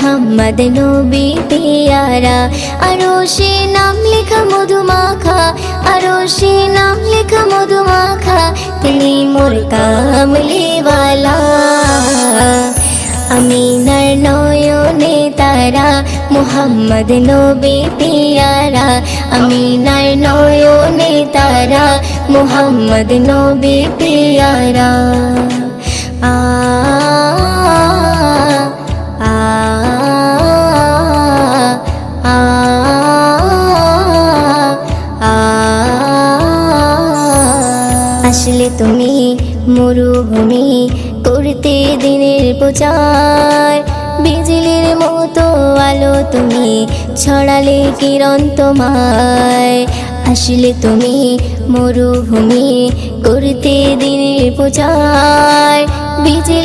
मुहम्मद नबी प्यारा। अरोशे नाम लिखा मधुमाखा, अरोशे नाम लिखा मधुमाखा, तिनी मोर कामलीवाला। आमिनार नयने तारा मुहम्मद नबी प्यारा। आमिनार नयने तारा मुहम्मद नबी प्यारा। आ आ आ आ আসলে তুমি মরুভূমি করতে দিনের প্রচার, বিজলির মতো আলো তুমি ছড়ালে কিরণ তোমায়। আসলে তুমি মরুভূমি করতে দিনের প্রচার, বিজলি